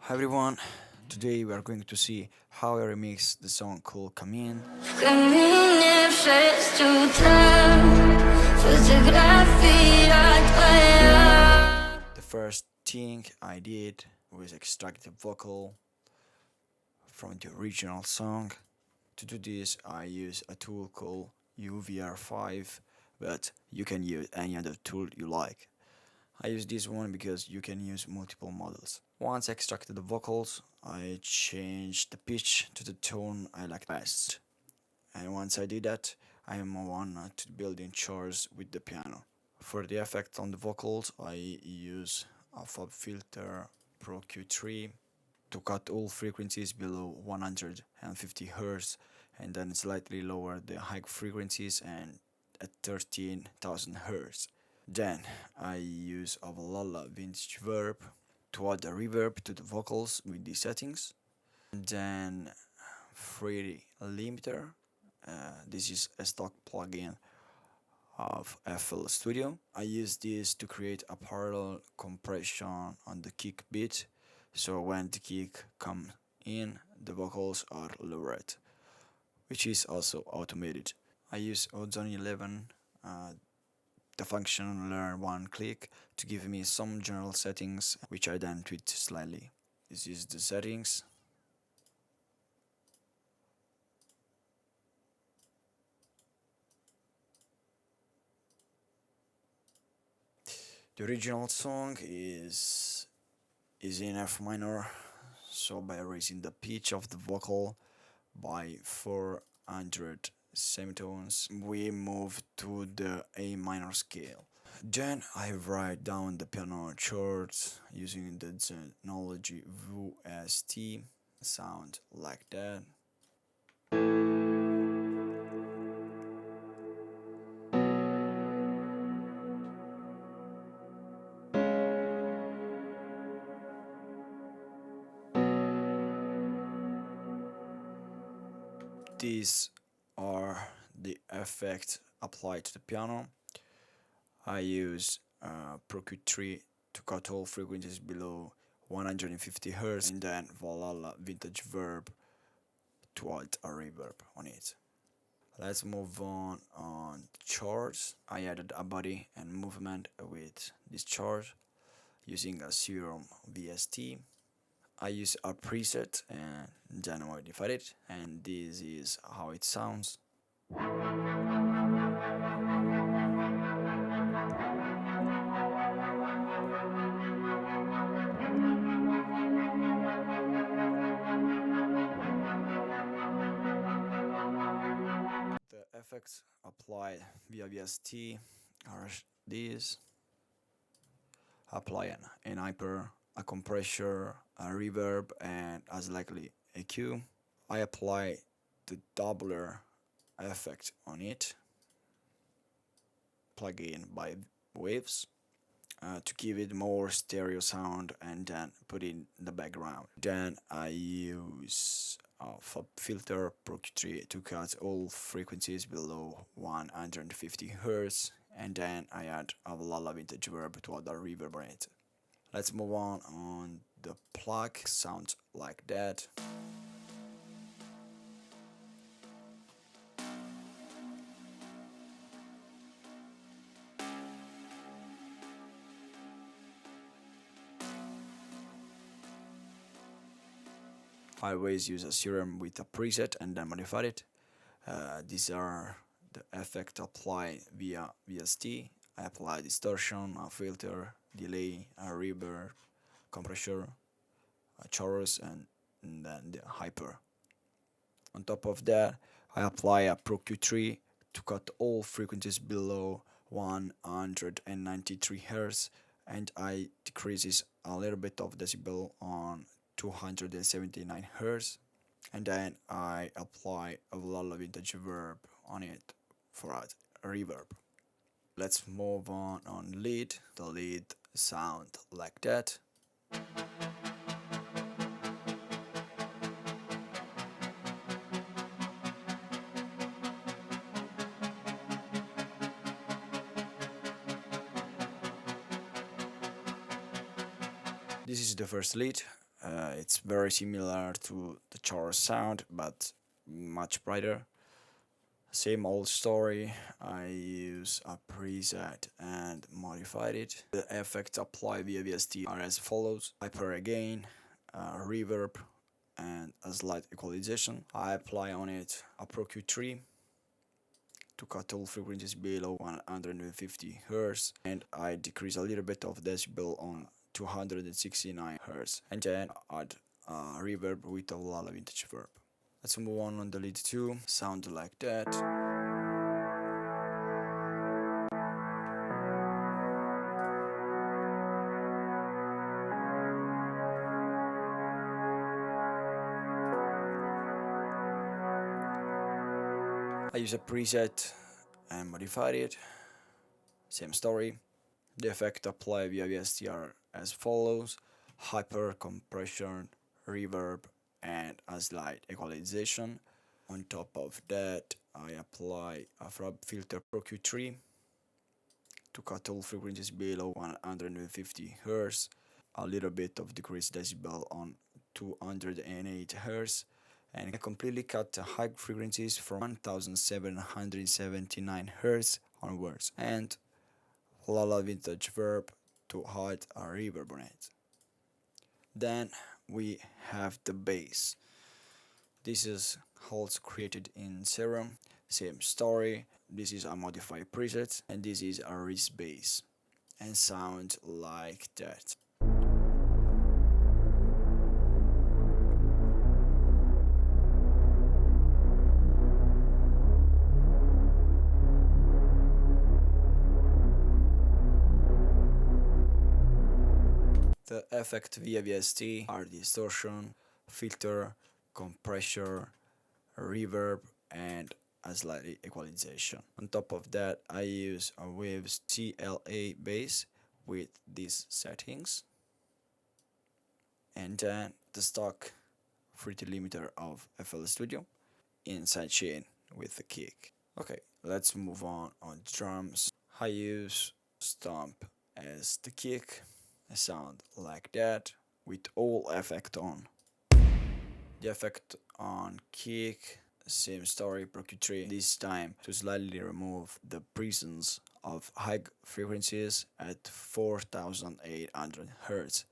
Hi everyone, today we are going to see how I remix the song called КАМИН. Камине в 6 утра, фотография твоя. The first thing I did was extract the vocal from the original song. To do this I use a tool called UVR5, but you can use any other tool you like. I use this one because you can use multiple models. Once I extracted the vocals, I changed the pitch to the tone I like best. And once I did that, I move on to building chords with the piano. For the effect on the vocals, I use a FOB filter Pro Q3 to cut all frequencies below 150 Hz and then slightly lower the high frequencies and at 13,000 Hz. Then I use a Valhalla vintage verb to add a reverb to the vocals with these settings. Then 3D limiter. This is a stock plugin of FL Studio. I use this to create a parallel compression on the kick beat, so when the kick comes in, the vocals are lowered, which is also automated. I use Ozone 11, the function learn one click, to give me some general settings, which I then tweak slightly. This is the settings. The original song is in F minor, so by raising the pitch of the vocal by 400 semitones, we move to the A minor scale. Then I write down the piano chords using the technology VST, sound like that. These are the effects applied to the piano. I use Pro Q3 to cut all frequencies below 150 Hz and then Valhalla vintage verb to add a reverb on it. Let's move on charts. I added a body and movement with this chart using a serum VST. I use a preset and then modified it, and this is how it sounds. The effects applied via VST are these. Apply an hyper, a compressor, a reverb, and as likely EQ. I apply the doubler effect on it, plug in by waves, to give it more stereo sound and then put in the background. Then I use a FOB filter Pro Q3 to cut all frequencies below 150 Hz, and then I add a Valhalla vintage verb to add a reverb on it. Let's move on the plug, sounds like that. I always use a serum with a preset and then modify it. These are the effect applied via VST. I apply distortion, a filter, delay, a reverb, compressor, a chorus, and then the hyper. On top of that, I apply a Pro Q3 to cut all frequencies below 193 Hz, and I decreases a little bit of decibel on 279 Hz, and then I apply a Valhalla vintage verb on it for a reverb. Let's move on lead. The lead sound like that. This is the first lead. It's very similar to the chorus sound, but much brighter. Same old story. I use a preset and modified it. The effects applied via VST are as follows: hyper again, reverb, and a slight equalization. I apply on it a Pro Q3 to cut all frequencies below 150 Hz, and I decrease a little bit of decibel on 269 Hz, and then add a reverb with a Lala vintage verb. Let's move on the lead 2, sound like that. I use a preset and modified it. Same story. The effect applied via VST are as follows: hyper, compression, reverb, and a slight equalization. On top of that, I apply a FRAB filter Pro Q3 to cut all frequencies below 150 Hz, a little bit of decreased decibel on 208 Hz, and I completely cut the high frequencies from 1779 Hz onwards, and Lala vintage verb to add a reverb on it. Then we have the bass. This is also created in Serum. Same story. This is a modified preset, and this is a wrist bass, and sound like that. The effect via VST are distortion, filter, compression, reverb, and a slight equalization. On top of that, I use a Waves CLA bass with these settings, and then the stock 30 limiter of FL Studio inside chain with the kick. Okay, let's move on drums. I use stomp as the kick, a sound like that with all effect on. The effect on kick, same story, Pro Q3, this time to slightly remove the presence of high frequencies at 4800 Hz,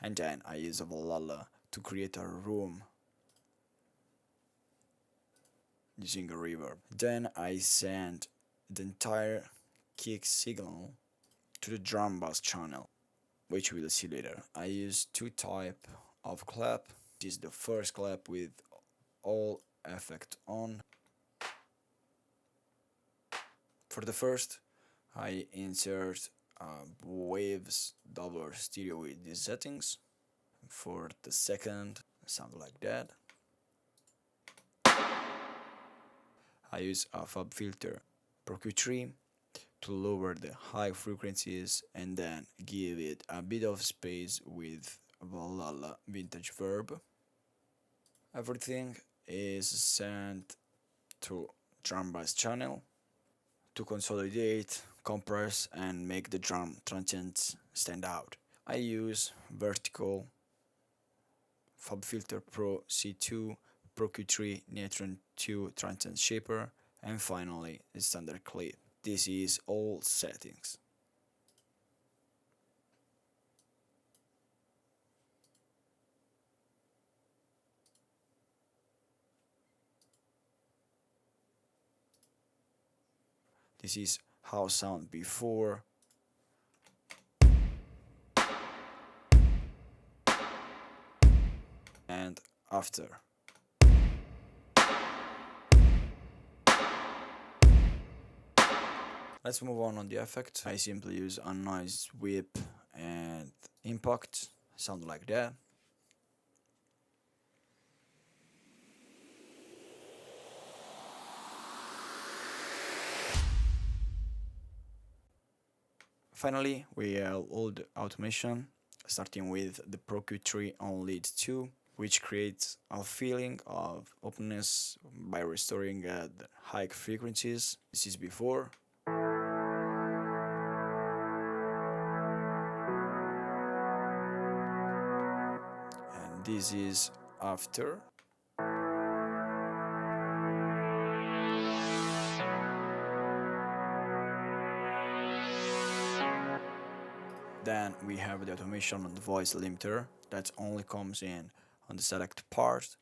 and then I use a Valhalla to create a room using a reverb. Then I send the entire kick signal to the drum bass channel, which we'll see later. I use two types of clap. This is the first clap with all effect on. For the first, I insert Waves double stereo with these settings. For the second, sound like that. I use a FAB filter Pro Q3 to lower the high frequencies and then give it a bit of space with Valhalla vintage verb. Everything is sent to drum bass channel to consolidate, compress, and make the drum transients stand out. I use vertical FAB filter Pro C2, Pro Q3 Neutron 2 transient shaper, and finally a standard clip. This is all settings. This is how sound before and after. Let's move on the effect. I simply use a noise whip and impact, sound like that. Finally, we have all the automation, starting with the Pro Q3 on lead 2, which creates a feeling of openness by restoring the high frequencies. This is before. And this is after. Then we have the automation on the voice limiter that only comes in on the select part.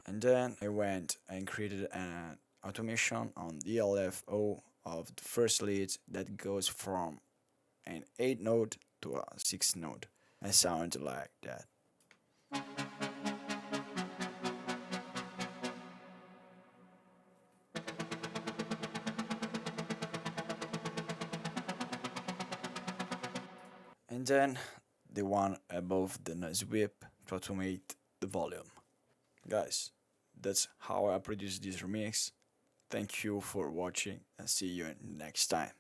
And then I went and created an automation on the LFO of the first lead that goes from an 8 note to a 6 note and sounds like that. And then the one above the noise whip to automate the volume. Guys, that's how I produce this remix. Thank you for watching and see you next time.